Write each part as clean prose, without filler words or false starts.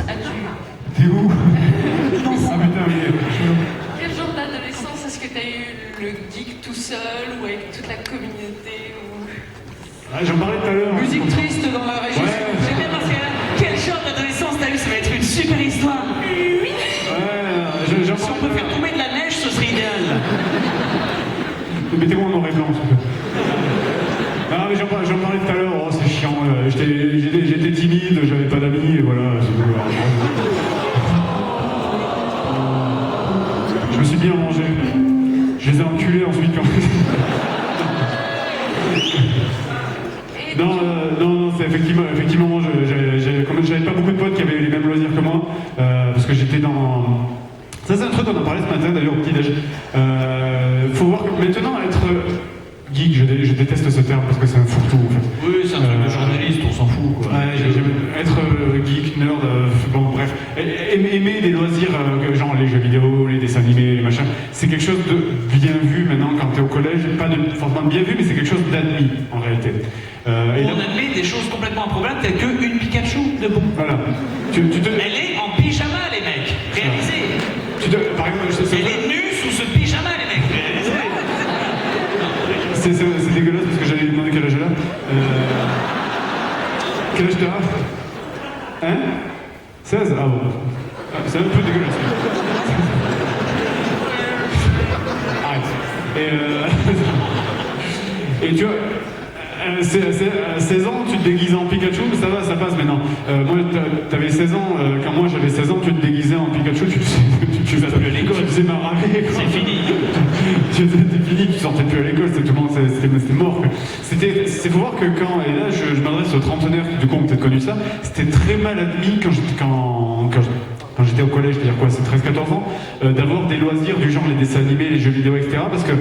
as-tu eu? T'es où? Ah putain, mais... Quel genre d'adolescence est-ce que t'as eu? Le geek tout seul ou avec toute la communauté ou... Ah, j'en parlais tout à l'heure. Musique triste dans la régie. Ouais. J'aime bien parce que quel genre d'adolescence t'as eu? Ça va être une super histoire. Oui. Ouais, j'en Si on peut faire tomber de la neige, ce serait idéal. Mettez-moi en noir et blanc, s'il vous plaît. Ah, mais j'en parlais tout à l'heure, oh, c'est chiant. J'étais timide, j'avais pas d'amis, et voilà. Je me suis bien rangé. Je les ai enculés ensuite quand Non, c'est effectivement moi, j'avais pas beaucoup de potes qui avaient les mêmes loisirs que moi, parce que j'étais dans... Ça, c'est un truc qu'on en parlait ce matin d'ailleurs au petit-déj. Faut voir que maintenant, être geek, je déteste ce terme parce que c'est un fourre-tout en fait. Oui, c'est un truc de journaliste, on s'en fout quoi. Ouais, être geek, nerd, bon bref, aimer des loisirs genre les jeux vidéo, les dessins animés, les machins, c'est quelque chose de bien vu maintenant quand t'es au collège, pas de forcément bien vu, mais c'est quelque chose d'admis en réalité. On admet des choses complètement improbables telles qu'une Pikachu debout. Voilà. Elle est en pyjama les mecs, réalisez. Par exemple, Elle est nue sous ce pyjama les mecs, réalisez. c'est dégueulasse parce que j'allais lui demander quel âge elle a. Quel âge t'as? Hein? 16? Ah bon. C'est un peu dégueulasse. Arrête. Et tu vois, à 16 ans, tu te déguisais en Pikachu, mais ça va, ça passe maintenant. Moi, t'avais 16 ans, quand moi j'avais 16 ans, tu te déguisais en Pikachu, tu vas plus à l'école, tu faisais maraver. C'est fini. C'était fini, tu sortais plus à l'école, c'était tout le monde, c'était mort. C'est pour voir que quand, et là je m'adresse aux trentenaires qui du coup ont peut-être connu ça, c'était très mal admis quand j'étais au collège, c'est-à-dire quoi, c'est 13-14 ans, d'avoir des loisirs du genre les dessins animés, les jeux vidéo, etc. Parce que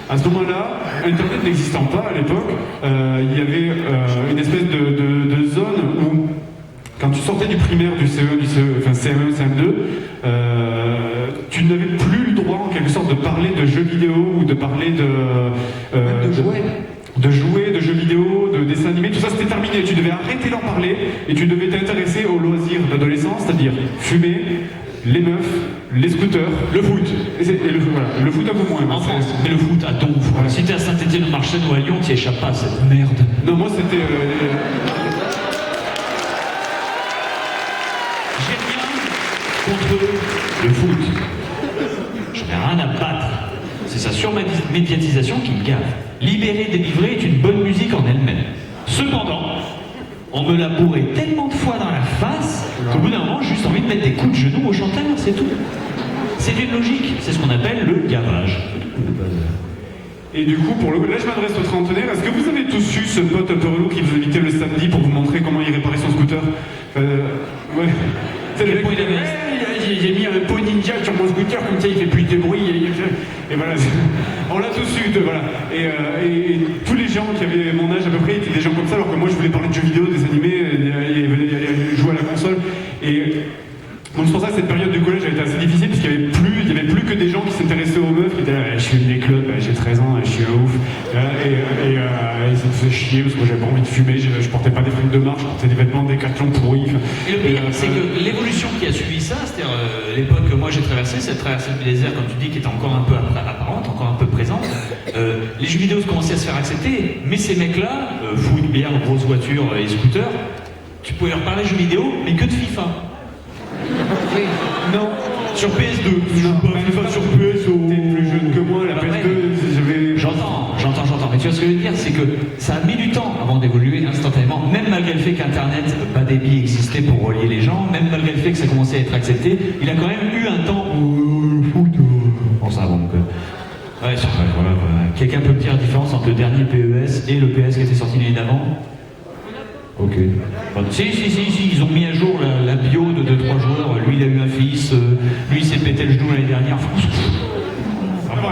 à ce moment-là, Internet n'existant pas à l'époque, il y avait une espèce de zone où, quand tu sortais du primaire, du CE, enfin CM1, CM2, tu n'avais plus le droit en quelque sorte de parler de jeux vidéo ou de parler de jouer, de jeux vidéo, de dessins animés, tout ça c'était terminé. Tu devais arrêter d'en parler et tu devais t'intéresser aux loisirs d'adolescence, c'est-à-dire fumer, les meufs, les scooters, le foot. Le foot un peu moins. En France, mais le foot à Donf. Voilà. Si t'es à Saint-Étienne ou Marseille ou à Lyon, t'y échappes pas à cette merde. Non, moi c'était... J'ai rien contre le foot. J'en ai rien à battre. C'est sa surmédiatisation qui me gave. Libérer, délivrer est une bonne musique en elle-même. Cependant, on me l'a bourré tellement de fois dans la face qu'au bout d'un moment, j'ai juste envie de mettre des coups de genoux au chanteur, c'est tout. C'est une logique, c'est ce qu'on appelle le gavage. Et du coup, là je m'adresse aux trentenaires, est-ce que vous avez tous eu ce pote un peu relou qui vous invitait le samedi pour vous montrer comment il réparait son scooter? Ouais. Quel point il avait? J'ai mis un pot ninja sur mon scooter, comme ça il fait plus de bruit. Et voilà, on l'a tous eu, voilà. Et tous les gens qui avaient mon âge à peu près étaient des gens comme ça, alors que moi je voulais parler de jeux vidéo, des animés, jouer à la console. Donc c'est pour ça que cette période du collège a été assez difficile, parce qu'il y avait plus que des gens qui s'intéressaient aux meufs, qui étaient là, je suis des clubs, j'ai 13 ans, je suis un ouf. Et ça me faisait chier, parce que moi j'avais pas envie de fumer, je portais pas des fringues de marche, je portais des vêtements décathlon pourris. Et le pire, c'est que l'évolution qui a suivi ça, c'est-à-dire l'époque que moi j'ai traversée, cette traversée du désert, comme tu dis, qui est encore un peu apparente, encore un peu présente, les jeux vidéo commençaient à se faire accepter, mais ces mecs-là, foot, bière, grosses voitures et scooters, tu pouvais leur parler jeux vidéo, mais que de FIFA. Oui. Non. Sur PS2. Non, pas sur PSO. T'es plus jeune que moi, la PS2, J'entends. Mais tu vois ce que je veux dire, c'est que ça a mis du temps avant d'évoluer instantanément, même malgré le fait qu'Internet, bas débit existait pour relier les gens, même malgré le fait que ça commençait à être accepté, il a quand même eu un temps où... Bon, ça, bon, ouais, voilà. Quelqu'un peut me dire la différence entre le dernier PES et le PS qui était sorti l'année d'avant? Ok. Si, ils ont mis à jour la bio de 2-3 joueurs. Lui, il a eu un fils, lui, il s'est pété le genou l'année dernière.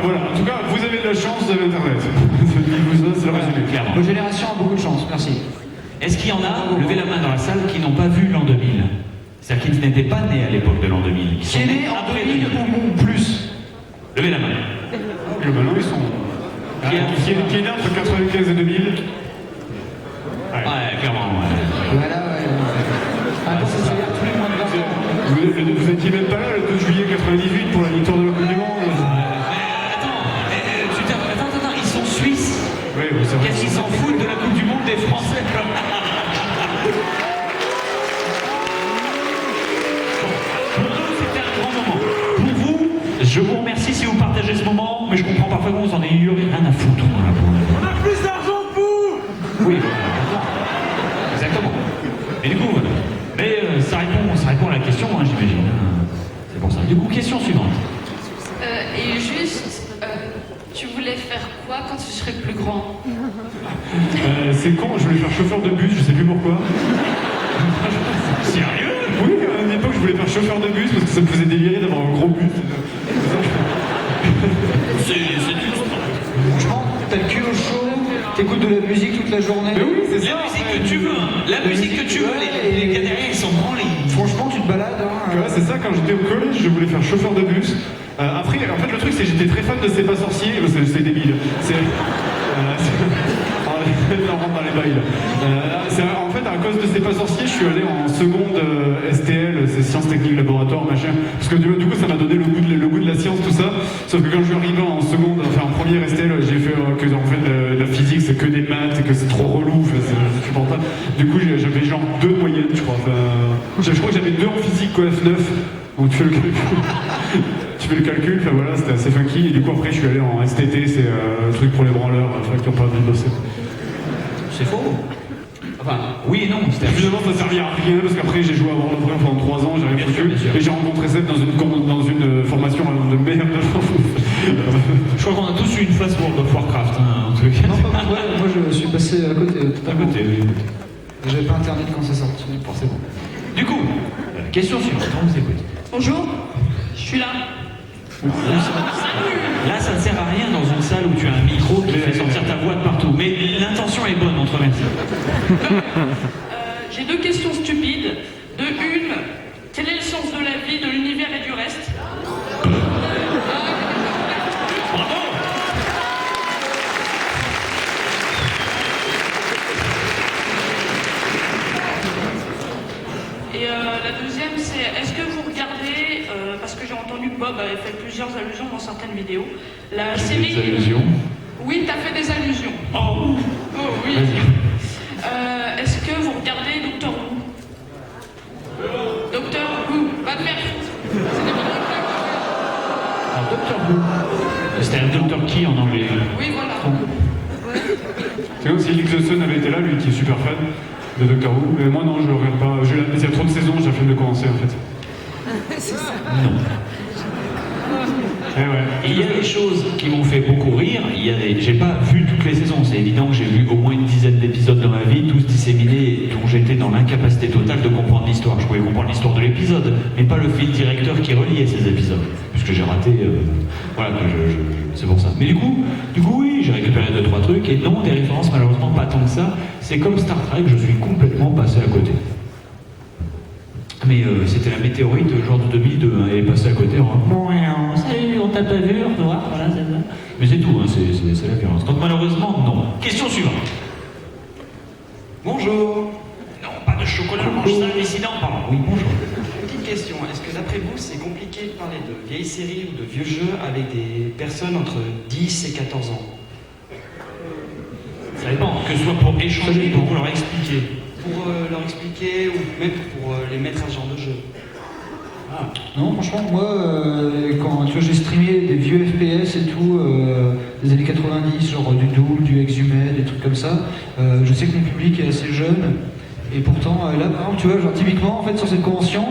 Voilà, en tout cas, vous avez de la chance, vous avez Internet. C'est le résumé. Clairement. Nos générations ont beaucoup de chance, merci. Est-ce qu'il y en a, levez la main dans la salle, qui n'ont pas vu l'an 2000? C'est-à-dire qui n'étaient pas nés à l'époque de l'an 2000. Qui est né en 2000 ou plus? Levez la main. Globalement, ils sont... Qui est né entre 95 et 2000. Ouais, clairement, ouais. Voilà, ouais. Attends, ça veut dire tous les moins de 20 ans. Vous étiez même pas là le 2 juillet 98 pour la victoire de la Coupe du Monde. Attends, ils sont suisses. Oui, c'est vrai. Qu'est-ce qu'ils s'en foutent de la Coupe du Monde des Français? Pour nous, c'était un grand moment. Pour vous, je vous remercie si vous partagez ce moment, mais je comprends parfaitement, vous en avez eu rien à foutre. Voilà, On a plus d'argent que vous. oui, exactement. Et du coup, ça répond à la question, hein, j'imagine. C'est pour ça. Du coup, question suivante. Et juste, tu voulais faire quoi quand tu serais plus grand? C'est con, je voulais faire chauffeur de bus, je sais plus pourquoi. Sérieux? Oui, à une époque, je voulais faire chauffeur de bus parce que ça me faisait délirer d'avoir un gros bus. Franchement, t'as le cul au chaud, t'écoutes de la musique toute la journée. Mais oui, c'est ça. La musique que tu veux, hein. La musique que tu veux, les gars derrière, ils sont branlés. Franchement, tu te balades. Hein, Ouais, c'est ça, quand j'étais au collège, je voulais faire chauffeur de bus. Après, en fait, le truc, c'est que j'étais très fan de C'est pas sorcier. C'est débile. On rentre dans les bails. En fait, à cause de C'est pas sorcier, je suis allé en seconde STL, c'est sciences techniques laboratoire, machin. Parce que du coup, ça m'a donné le goût de la science, tout ça. Sauf que quand je suis arrivé en seconde, enfin en première STL, j'ai fait que en fait la physique, c'est que des maths et que c'est trop relou. C'est supportable. Du coup, j'avais genre 2 de moyenne, je crois. Je crois que j'avais 2 en physique, quoi, F9. Donc tu fais le calcul. Tu fais le calcul, enfin voilà, c'était assez funky. Et du coup, après, je suis allé en STT, c'est un truc pour les branleurs, qui n'ont pas envie de bosser. C'est faux. Enfin, oui et non. Finalement, ça servait à rien parce qu'après, j'ai joué à World of Warcraft pendant 3 ans, j'ai rien Bien sûr, foutu. bien sûr. Et j'ai rencontré Seb dans une formation de merde. Je crois qu'on a tous eu une phase World of Warcraft, hein, en tout cas. Non, pas moi, moi je suis passé à côté. À Totalement. côté, oui. J'avais pas internet quand c'est sorti, forcément. Du coup, question suivante, on vous écoute. Bonjour, je suis là. Là, ça ne sert à rien dans une salle où tu as un micro qui fait sortir ta voix de partout. Mais l'intention est bonne, on te remercie. J'ai 2 questions stupides. De une, quel est le sens de la vie, de l'univers et du reste? Bravo! Et la deuxième, c'est est-ce que vous regardez, parce que j'ai entendu que Bob avait fait plusieurs allusions dans certaines vidéos, la série... Des allusions. Oui, t'as fait des allusions. Oh! Oh oui. Vas-y. Est-ce que vous regardez Doctor Who? Doctor Who, pas de merde. C'était pas de blague. Un Docteur Who. C'était un Docteur qui en anglais? Oui, voilà. C'est comme si Lick the Sun avait été là, lui qui est super fan de Doctor Who. Mais moi, non, je le regarde pas. Il y a trop de saisons, j'ai la flemme de commencer en fait. Non. Eh ouais. Il y a des choses qui m'ont fait beaucoup rire. J'ai pas vu toutes les saisons. C'est évident que j'ai vu au moins une dizaine d'épisodes dans ma vie, tous disséminés, dont j'étais dans l'incapacité totale de comprendre l'histoire. Je pouvais comprendre l'histoire de l'épisode, mais pas le fil directeur qui reliait ces épisodes, puisque j'ai raté. Voilà, c'est pour ça. Mais du coup, oui, j'ai récupéré 2-3 trucs et non, des références malheureusement pas tant que ça. C'est comme Star Trek, je suis complètement passé à côté. Mais c'était la météorite genre de 2002, hein, elle est passée à côté en salut, on t'a pas vu, au revoir, voilà, c'est ça. Mais c'est tout, hein, c'est la violence. Donc malheureusement, non. Question suivante. Bonjour. Non, pas de chocolat, mange ça, dissident, pardon. Oui, bonjour. Petite question. Est-ce que d'après vous, c'est compliqué de parler de vieilles séries ou de vieux jeux avec des personnes entre 10 et 14 ans? Ça dépend, que ce soit pour échanger ou pour leur expliquer. Pour leur expliquer ou même pour les mettre à ce genre de jeu? Non, franchement, moi, quand tu vois, j'ai streamé des vieux FPS et tout, des années 90, genre du Doom, du Exhumed, des trucs comme ça, je sais que mon public est assez jeune, et pourtant, là, par exemple, tu vois, genre typiquement, en fait, sur cette convention,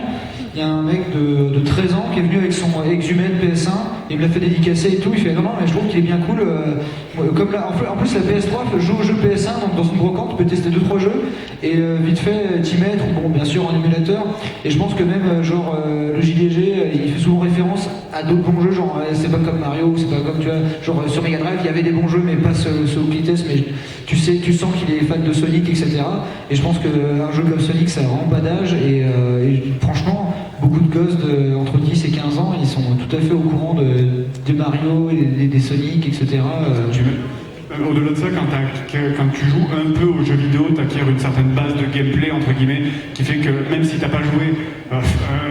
il y a un mec de 13 ans qui est venu avec son Exhumed PS1, et il me l'a fait dédicacer et tout, il fait non, mais je trouve qu'il est bien cool, comme là, en plus la PS3 joue au jeu PS1, donc dans une brocante, tu peux tester 2-3 jeux, et vite fait, t'y mettre, bon, bien sûr, en émulateur, et je pense que même, genre, le JDG, il fait souvent référence à d'autres bons jeux, genre, c'est pas comme Mario, c'est pas comme, tu vois, genre, sur Mega Drive, il y avait des bons jeux, mais pas ceux au Clitès, mais tu sens qu'il est fan de Sonic, etc., et je pense qu'un jeu comme Sonic, ça a vraiment pas d'âge, et franchement, beaucoup de gosses entre 10 et 15 ans, ils sont tout à fait au courant de Mario, et des Sonic, etc. Au-delà de ça, quand tu joues un peu aux jeux vidéo, tu acquiers une certaine base de gameplay, entre guillemets, qui fait que même si t'as pas joué,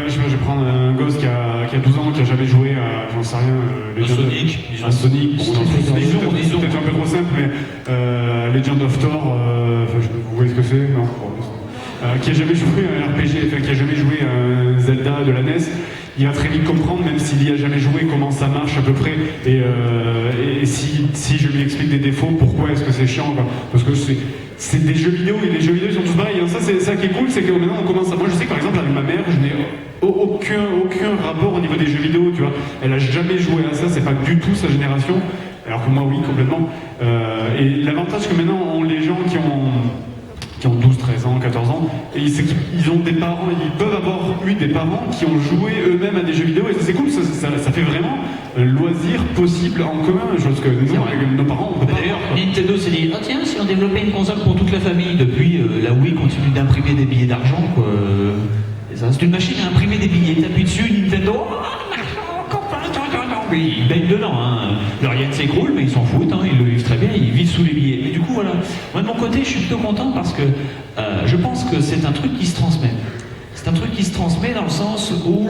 je vais prendre un gosse qui a 12 ans, qui a jamais joué à, j'en sais rien, Sonic, à Sonic, bon, disons. peut-être un peu trop simple, mais Legend of Thor, vous voyez ce que c'est? Non. Qui a jamais joué à un RPG, qui a jamais joué à un Zelda de la NES, il va très vite comprendre, même s'il y a jamais joué, comment ça marche à peu près, et si je lui explique des défauts, pourquoi est-ce que c'est chiant, quoi. Parce que c'est des jeux vidéo, et les jeux vidéo ils sont tous pareils, hein. Ça c'est ça qui est cool, c'est que maintenant on commence à... Moi je sais que par exemple avec ma mère, je n'ai aucun rapport au niveau des jeux vidéo, tu vois. Elle a jamais joué à ça, c'est pas du tout sa génération, alors que moi oui, complètement. Et l'avantage que maintenant ont les gens qui ont 12, 13 ans, 14 ans, et c'est qu'ils ont des parents, ils peuvent avoir eu des parents qui ont joué eux-mêmes à des jeux vidéo, et c'est cool, ça fait vraiment un loisir possible en commun, chose que nous, avec nos parents, on peut pas. D'ailleurs, Nintendo s'est dit, oh tiens, si on développait une console pour toute la famille, depuis la Wii continue d'imprimer des billets d'argent, quoi. C'est une machine à imprimer des billets, t'appuies dessus, Nintendo, ils baignent dedans, hein. Leur yen s'écroule, mais ils s'en foutent, hein. Ils le vivent très bien, ils vivent sous les billets. Mais du coup, voilà. Moi, de mon côté, je suis plutôt content parce que je pense que c'est un truc qui se transmet. C'est un truc qui se transmet dans le sens où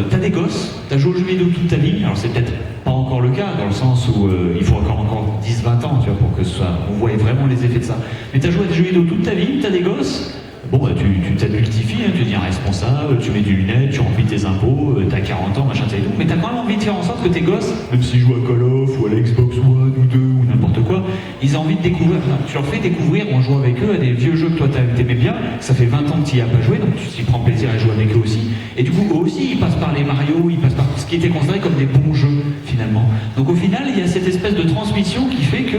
t'as des gosses, t'as joué aux jeux vidéo toute ta vie. Alors, c'est peut-être pas encore le cas, dans le sens où il faut encore 10-20 ans, tu vois, pour que on voie vraiment les effets de ça. Mais t'as joué à des jeux vidéo toute ta vie, t'as des gosses. Bon, bah, tu t'adultifies, hein, tu deviens responsable, tu mets des lunettes, tu remplis tes impôts, t'as 40 ans, machin, et tout. Mais t'as quand même envie de faire en sorte que tes gosses, même s'ils jouent à Call of ou à la Xbox One ou 2 ou n'importe quoi, ils ont envie de découvrir. Enfin, tu leur fais découvrir, on joue avec eux à des vieux jeux que toi t'aimais bien, ça fait 20 ans que tu n'y as pas joué, donc tu prends plaisir à jouer avec eux aussi. Et du coup, eux aussi, ils passent par les Mario, ils passent par ce qui était considéré comme des bons jeux, finalement. Donc au final, il y a cette espèce de transmission qui fait que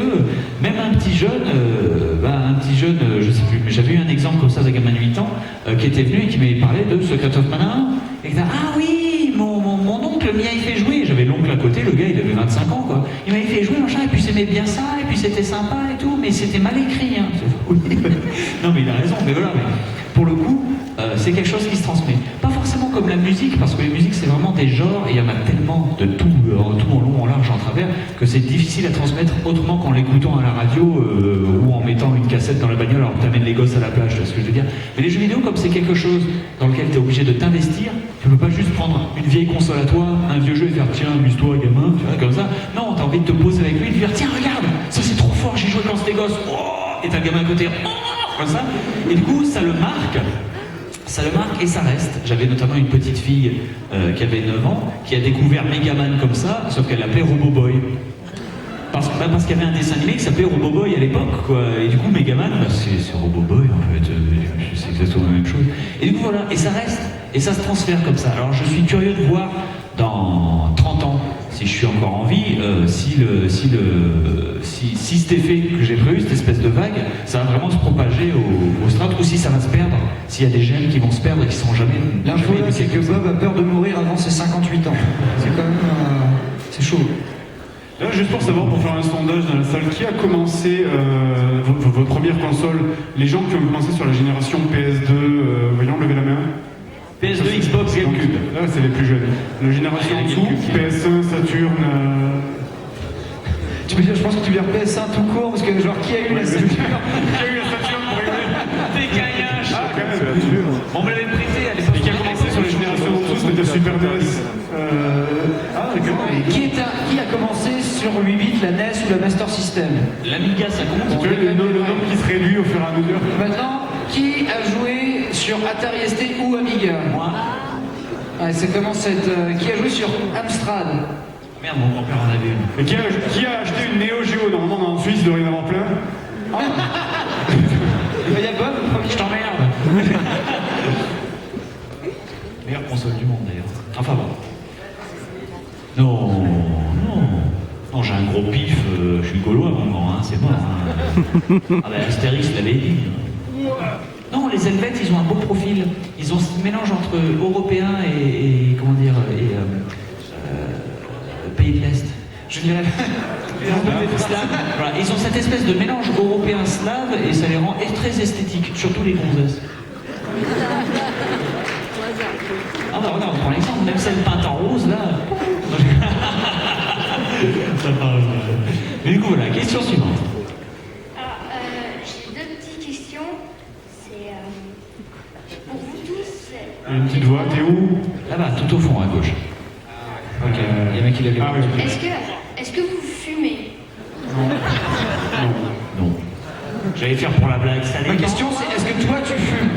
même un petit jeune, je sais plus, mais j'avais eu un exemple comme ça d'un gamin de 8 ans qui était venu et qui m'avait parlé de Secret of Mana, et qui disait, ah oui, mon oncle m'y avait fait jouer. J'avais l'oncle à côté, le gars il avait 25 ans quoi. Il m'avait fait jouer machin, et puis s'aimait bien ça, et puis c'était sympa et tout, mais c'était mal écrit. Hein. Non mais il a raison, mais voilà. Mais pour le coup, c'est quelque chose qui se transmet. Pas forcément comme la musique, parce que la musique c'est vraiment des genres, et il y en a tellement de tout en long, en large, en travers, que c'est difficile à transmettre autrement qu'en l'écoutant à la radio ou en mettant une cassette dans la bagnole alors que t'amènes les gosses à la plage, tu vois ce que je veux dire. Mais les jeux vidéo, comme c'est quelque chose dans lequel tu es obligé de t'investir, tu peux pas juste prendre une vieille console à toi, un vieux jeu et faire tiens, amuse-toi gamin, tu vois, comme ça. Non, t'as envie de te poser avec lui et de dire tiens, regarde, ça c'est trop fort, j'ai joué quand c'était gosse, oh, et t'as le gamin à côté, oh, comme ça. Et du coup, ça le marque et ça reste. J'avais notamment une petite fille qui avait 9 ans, qui a découvert Megaman comme ça, sauf qu'elle l'appelait Roboboy. Parce qu'il y avait un dessin animé qui s'appelait Roboboy à l'époque, quoi. Et du coup, Megaman, bah, c'est Roboboy en fait, c'est exactement la même chose. Et du coup, voilà, et ça reste, et ça se transfère comme ça. Alors je suis curieux de voir dans 30 ans, si je suis encore en vie, si cet effet que j'ai prévu, cette espèce de vague, ça va vraiment se propager au strates, ou si ça va se perdre, s'il y a des gènes qui vont se perdre et qui seront jamais... L'info là, c'est que Bob a peur de mourir avant ses 58 ans. C'est quand même... c'est chaud. Là, juste pour savoir, pour faire un sondage dans la salle, qui a commencé votre première console? Les gens qui ont commencé sur la génération PS2, voyons, levez la main. PS2, Xbox, GameCube. Là, c'est les plus jeunes. La génération en dessous, PS1, Saturn... Tu veux dire, je pense que tu veux dire PS1 tout court, parce que genre, qui a eu la Saturn? Qui a eu la Saturn pour rigoler? Des cagnages. Ah, quand même. On me l'avait prêté à l'époque. Et qui a commencé sur les générations en dessous, c'était Super NES. Et qui a commencé sur 8 bits, la NES ou la Master System? L'Amiga, ça compte. Tu vois, le nombre qui se réduit au fur et à mesure. Maintenant, qui a joué sur Atari ST ou Amiga? Moi. Ouais, ça commence à être... qui a joué sur Amstrad? Merde, mon grand-père en avait une. Et qui a acheté une Neo Geo? Normalement, en Suisse, il devrait y en avoir plein. Oh. Il y a Bob, Je t'emmerde. Meilleure console du monde d'ailleurs. Enfin bon. Non, j'ai un gros pif, je suis gaulois vraiment, hein, c'est mort. Hein. Ah ben Astérix l'avait dit. Non, les Helvètes, ils ont un beau profil. Ils ont ce mélange entre européen et comment dire, pays de l'Est. Je dirais. Slave. Voilà. Ils ont cette espèce de mélange européen-slave et ça les rend très esthétiques, surtout les gonzesses. Ah bah regarde, on prend l'exemple, même celle peinte en rose là. Ça parle. Mais du coup voilà, question suivante. au fond, à gauche. Ok, il y a un mec qui l'a vu. Ah oui. Est-ce que vous fumez? Non. J'allais faire pour la blague, ça Ma dépend. question c'est, est-ce que toi tu fumes?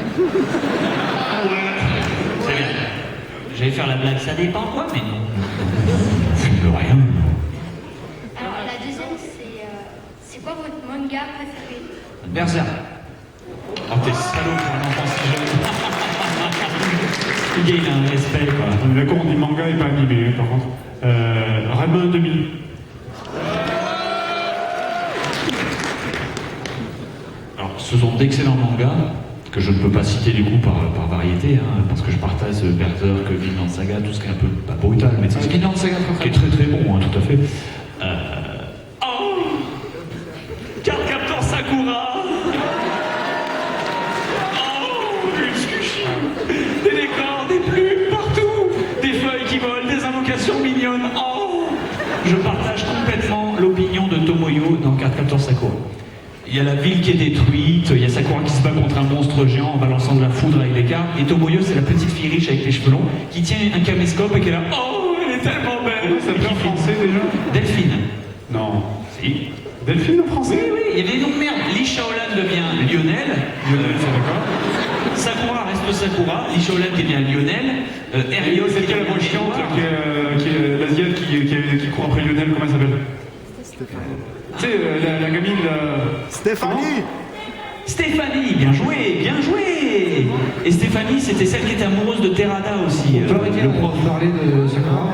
C'est bien. J'allais faire la blague, ça dépend quoi, mais non. Je fume rien. Alors la deuxième c'est quoi votre manga préféré? Berserk. Oh, t'es salaud pour un enfant si jeune. Le gars, il a un respect, quoi. On est d'accord, on dit manga et pas animé, par contre. Ranma 2000. Alors, ce sont d'excellents mangas que je ne peux pas citer du coup par variété, hein, parce que je partage Berserk, Vinland Saga, tout ce qui est un peu pas brutal, mais tout ce qui est Vinland Saga, qui est très très bon, hein, tout à fait. Oh, Cardcaptor Sakura. Oh, des décors, des plumes partout, des feuilles qui volent, des invocations mignonnes. Oh, je partage complètement l'opinion de Tomoyo dans Cardcaptor Sakura. Il y a la ville qui est détruite, il y a Sakura qui se bat contre un monstre géant en balançant de la foudre avec des cartes, et Tomoyo c'est la petite fille riche avec les cheveux longs qui tient un caméscope et qui est là. Oh, elle est tellement belle. Ça s'appelle en français déjà? Delphine. Non. Si. Delphine en français? Oui, il y avait des noms de merde. Li Shaolan devient Lionel. Lionel, c'est d'accord. Sakura reste Sakura. Li Shaolan devient Lionel. Eriol C'est qui quelle la voix devient chiante Edouard. qui est l'asiate qui court après Lionel, comment elle s'appelle? Tu sais, la gamine là. Stéphanie! Stéphanie, bien joué, bien joué. Et Stéphanie, c'était celle qui était amoureuse de Terada aussi. On peut arrêter le de prof. parler de Sakura.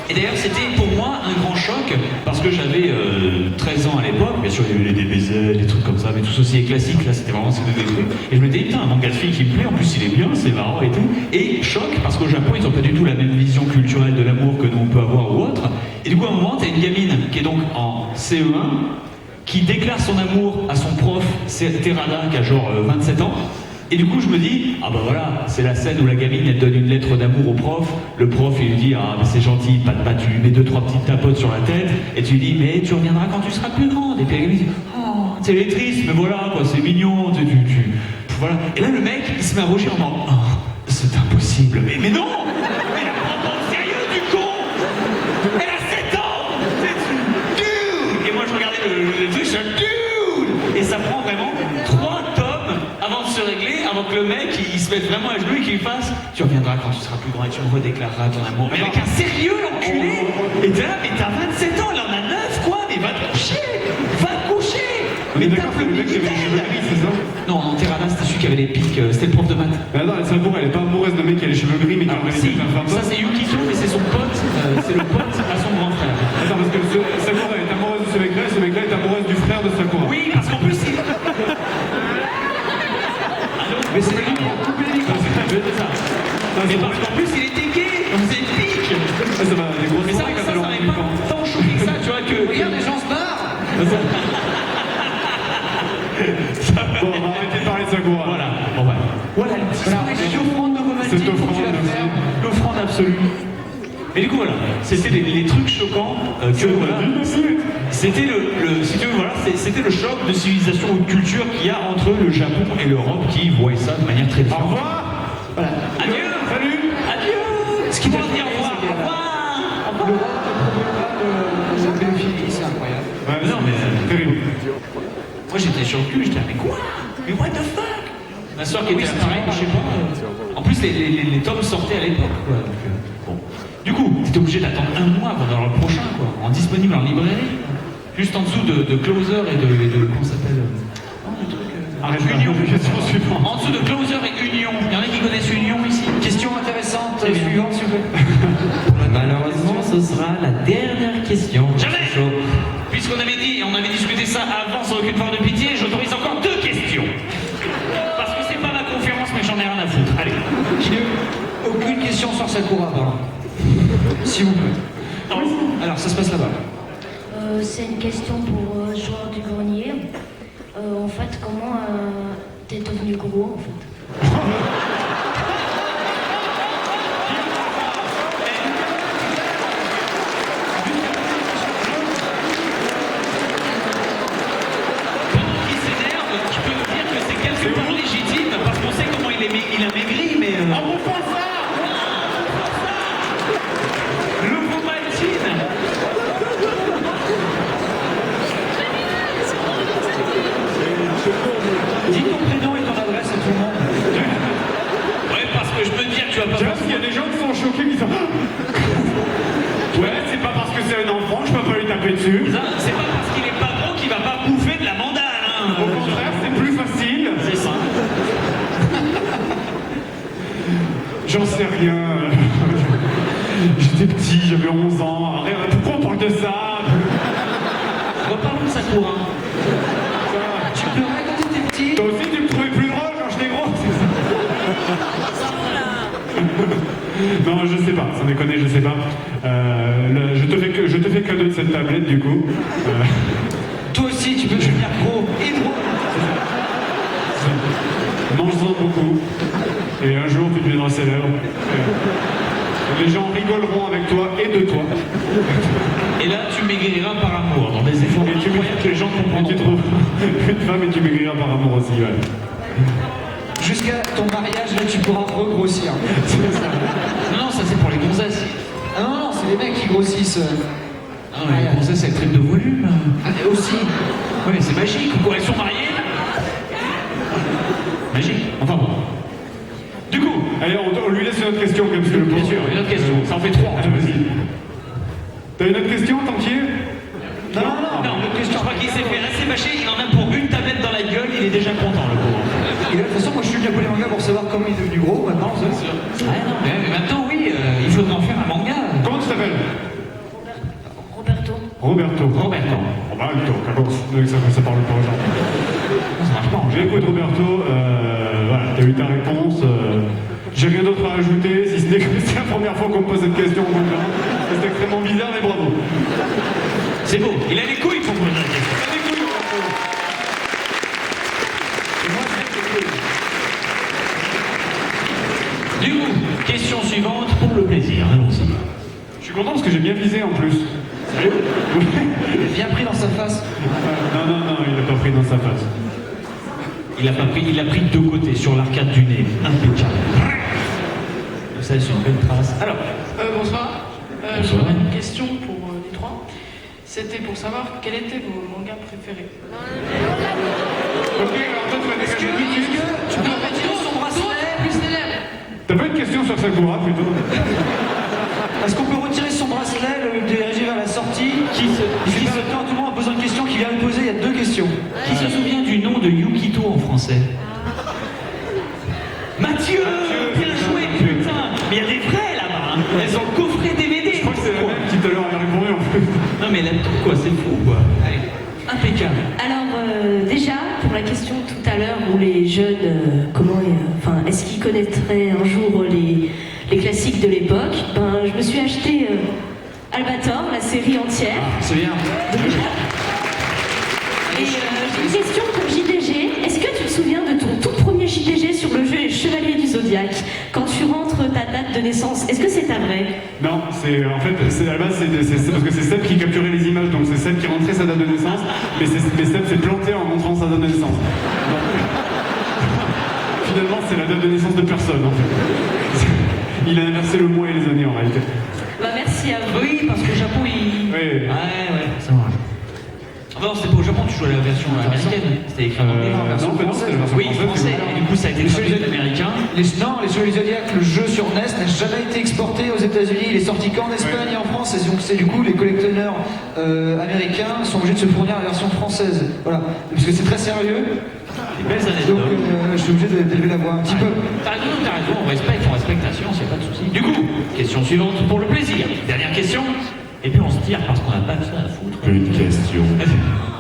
Et d'ailleurs, c'était pour moi un grand choc, parce que j'avais 13 ans à l'époque, bien sûr, il y avait les DBZ, des trucs comme ça, mais tout ceci est classique, là, c'était vraiment ces deux trucs. Et je me disais, putain, un manga de fille qui me plaît, en plus il est bien, c'est marrant et tout. Et choc, parce qu'au Japon, ils n'ont pas du tout la même vision culturelle de l'amour que nous on peut avoir ou autre. Et du coup, à un moment, t'as une gamine qui est donc en CE1, qui déclare son amour à son prof, Terada, qui a genre 27 ans. Et du coup, je me dis, ah bah voilà, c'est la scène où la gamine, elle donne une lettre d'amour au prof. Le prof, il lui dit, ah mais c'est gentil, pas de pas, tu lui mets 2-3 petites tapotes sur la tête. Et tu lui dis, mais tu reviendras quand tu seras plus grande. Et puis la gamine dit, oh, elle est triste, mais voilà, quoi, c'est mignon. Voilà. Et là, le mec, il se met à rougir en disant, oh, c'est impossible. Mais non! Mais la prend pas au sérieux, du con! Elle a 7 ans! Dude! Et moi, je regardais le truc, je suis dude! Et ça prend vraiment 3 tomes avant de se régler, avant que le mec il se mette vraiment à genoux et qu'il fasse tu reviendras quand tu seras plus grand et tu me redéclareras ton amour. Mais avec un sérieux, l'enculé! Et t'es là, mais t'as 27 ans, elle en a 9, quoi! Mais va te coucher! Va te coucher! Mais d'accord, tape c'est le mec qui avait les cheveux gris, c'est ça? Non, non, Terada, c'était celui qui avait les pics, c'était le prof de maths. Mais attends, Sakura, elle est pas amoureuse d'un mec qui a les cheveux gris mais qui a Alors, réalisé si, un fantôme? ça c'est Yukito, mais c'est son pote, c'est le pote à son grand frère. Attends, parce que Sakura est amoureuse de ce mec-là et ce mec-là est amoureuse du frère de Sakura. Oui, parce qu'en plus, il... Mais c'est lui qui a coupé les micros. C'est ça. Mais parce qu'en plus, il était gay, donc c'est pique. Ah, ça va, des grosses Mais ça, soirées quand ça elle m'avait aura pas tant choqué que ça, tu vois, que... Regarde, les gens se barrent. Bon, on va arrêter de parler de Sakura. Voilà, bon bah, voilà, Voilà, c'est l'offrande de romantique, Cette faut que tu la offrande, fermes. l'offrande absolue. Et du coup, voilà, c'était les trucs choquants que, voilà, c'était si tu veux, voilà, c'était le choc de civilisation ou de culture qu'il y a entre le Japon et l'Europe qui voient ça de manière très Au différente. revoir. Voilà. Adieu. Salut. Adieu. Ce qui veut dire au revoir. Au revoir. Au revoir. Le pédophilie, c'est incroyable. Ouais, Mais non, mais- terrible. Moi j'étais sur le cul, j'étais là, mais quoi? Mais what the fuck? Ma soeur qui était pareil, je sais pas. En plus, les tomes sortaient à l'époque, quoi. Donc, bon. Du coup, t'étais obligé d'attendre un mois avant d'avoir le prochain, quoi. En disponible en librairie. Juste en dessous de Closer et de comment ça s'appelle? Le truc. Arrête, Union. question suivante. En dessous de Closer et Union. Il y en a qui connaissent Union ici? Question intéressante Très bien. suivante, s'il vous plaît. Malheureusement, ce sera la dernière question. Jamais. C'est chaud. Puisqu'on avait dit, et on avait discuté ça avant sans aucune forme de pitié, j'autorise encore 2 questions. Parce que c'est pas ma conférence, mais j'en ai rien à foutre. Allez. Aucune question sur Sakura, pardon. S'il vous plaît. Alors, ça se passe là-bas. C'est une question pour joueur du grenier. En fait, comment t'es devenu gros en fait? Qui s'énerve, je peux vous dire que c'est quelque part légitime, parce qu'on sait comment il a maigri, mais... On vous pense ça tu vas pas Tu vois, il y a des gens qui sont choqués, qui sont. Ouais, c'est pas parce que c'est un enfant que je peux pas lui taper dessus. Ça, c'est pas parce qu'il est pas gros qu'il va pas bouffer de la mandale. Hein. Au contraire, c'est plus facile. C'est ça. J'en sais rien. J'étais petit, j'avais 11 ans. Pourquoi on parle de ça? Reparlons de Sakura. Tu peux raconter tes petits. Toi aussi, tu me trouvais plus drôle quand j'étais gros, c'est ça? Non, je sais pas, sans déconner, je sais pas. Je te fais cadeau de cette tablette, du coup. Toi aussi, tu peux devenir gros et drôle. Mange-en beaucoup. Et un jour, tu deviendras célèbre. Les gens rigoleront avec toi et de toi. Et là, tu maigriras par amour dans des efforts Et tu incroyables que les gens Et comprendront. tu trouves une femme et tu maigriras par amour aussi, ouais. Jusqu'à ton mariage, là, tu pourras regrossir. Non, ça c'est pour les gonzesses. Ah non, non, c'est les mecs qui grossissent. Ah ouais, les gonzesses, elles traitent de volume. Ah, et aussi. Oui, mais c'est magique. Quoi, elles sont mariées? Magique. Enfin bon. Du coup, Allez, on lui laisse une autre question, comme c'est le bien sûr, une autre question. Ça en fait 3. Vas-y. T'as une autre question, Tantier? Non, non, non, Non, une autre question. je crois qu'il s'est fait assez bâcher. Il en a pour une tablette dans la gueule. Il est déjà content, le pauvre. Et là, de toute façon, moi, je suis venu à Polymanga pour savoir comment il est devenu gros. Maintenant, Ah non, mais maintenant, oui, il faudrait en faire un manga. Comment tu t'appelles? Roberto. Roberto. Roberto. Roberto, d'accord. Ça parle pas aux gens. Ça marche pas en J'ai écouté Roberto, voilà, t'as eu ta réponse. J'ai rien d'autre à ajouter, si ce n'est que c'est la première fois qu'on me pose cette question. Donc, hein, c'est extrêmement bizarre, mais bravo. C'est beau. Il a les couilles pour poser la question. Allez, cool, Roberto. Et moi, je Du coup, question suivante pour le plaisir. Allons-y. Je suis content parce que j'ai bien visé en plus. Sérieux? l'ai bien pris dans sa face. Non, non, non, il n'a pas pris dans sa face. Il a pris de deux côtés, sur l'arcade du nez. Impeccable. Ça, c'est une belle trace. Alors, Bonsoir. Bonsoir. J'aurais une question pour les trois. C'était pour savoir quel était vos mangas préférés. Ok, alors toi, tu vas dégager tout de suite. Tu peux retirer son bracelet? Plus célèbre. T'as pas une question sur Sakura plutôt? Est-ce qu'on peut retirer son bracelet, le diriger vers la sortie? Il fait perdre le temps à tout le monde en posant une question qu'il vient de poser. Il y a deux questions. qui se souvient du nom de Yukito en français? Mathieu. Bien joué, putain. Mais il y a des vrais là-bas. Hein. Elles ont le coffret DVD. Je crois que c'est la même qui tout à l'heure a répondu en plus. Non mais là, quoi, c'est fou, quoi. Allez, impeccable. Alors déjà, pour la question tout à l'heure où les jeunes, est-ce qu'ils connaîtraient un jour les classiques de l'époque? Ben, je me suis acheté Albator, la série entière. C'est bien. Et j'ai une question pour JDG. Est-ce que tu te souviens de ton tout premier JDG sur le jeu Les Chevaliers du Zodiaque? Quand tu rentres ta date de naissance, est-ce que c'est ta vraie? Non, c'est à la base, c'est parce que c'est Seb qui capturait les images, donc c'est Seb qui rentrait sa date de naissance, mais Seb s'est planté en montrant sa date de naissance. Donc, finalement, c'est la date de naissance de personne, en fait. Il a inversé le mois et les années, en réalité. Bah merci à vous. Oui, parce que le Japon, il... Oui. Ouais, c'est vrai. Ah non, c'était pas au Japon, tu jouais la version américaine. C'était écrit en anglais. Non, mais non, c'était la version Oui, français. Et du coup, ça a été traduit en américain. Non, les Chevaliers du Zodiac, le jeu sur NES n'a jamais été exporté aux États-Unis. Il est sorti qu'en Espagne et en France. Et donc, c'est du coup les collectionneurs américains sont obligés de se fournir la version française. Voilà, parce que c'est très sérieux. Des belles Donc, anecdotes. je suis obligé d'élever la voix un petit peu. T'as raison, on respecte la science, y a pas de souci. Du coup, question suivante pour le plaisir. Dernière question. Et puis on se tire parce qu'on n'a pas que ça à foutre. Une question.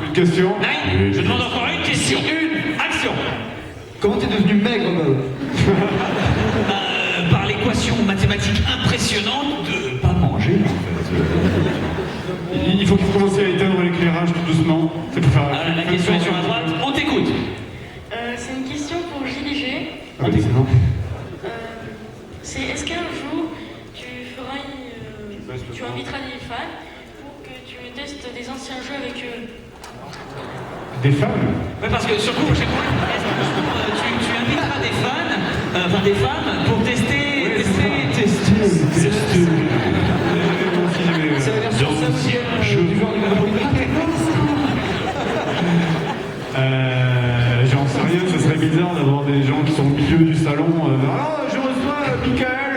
Une question? Nine, je demande encore une question. Une action. Comment t'es devenu maigre, Bob? Par l'équation mathématique impressionnante de pas manger. Il faut qu'il commence à éteindre l'éclairage tout doucement. C'est pour faire. La question est sur la droite. On t'écoute. C'est une question pour JDG. Ah, bah, excellent. C'est est-ce qu'un jour tu inviteras des fans pour que tu testes des anciens jeux avec eux? Des femmes? Ouais, parce que surtout, j'ai compris. Tu inviteras des fans, des femmes, pour tester. C'est la version saoudienne du joueur du Monopoly. J'en sais rien, ce serait bizarre d'avoir des gens qui sont au milieu du salon. Ah, je reçois Michael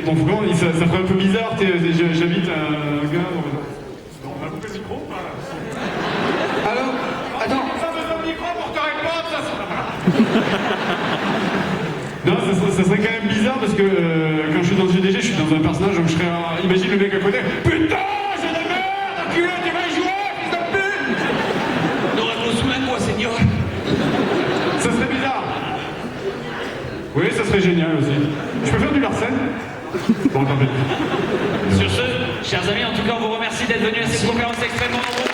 bon, vraiment, ça ferait un peu bizarre, j'habite un gars. On va couper le micro ou pas? Alors, attends. Ça me donne le micro pour te répondre, ça Non, ça serait quand même bizarre parce que quand je suis dans le GDG, je suis dans un personnage, donc je serais. Imagine le mec à côté. Putain, j'ai de merde, enculé, tu vas jouer, fils de pute! Non, sous la quoi, seigneur? Ça serait bizarre. Oui, ça serait génial aussi. Je peux faire du Larsen? Bon, tant pis. Sur ce, chers amis, en tout cas, on vous remercie d'être venus à cette conférence extrêmement nombreuse.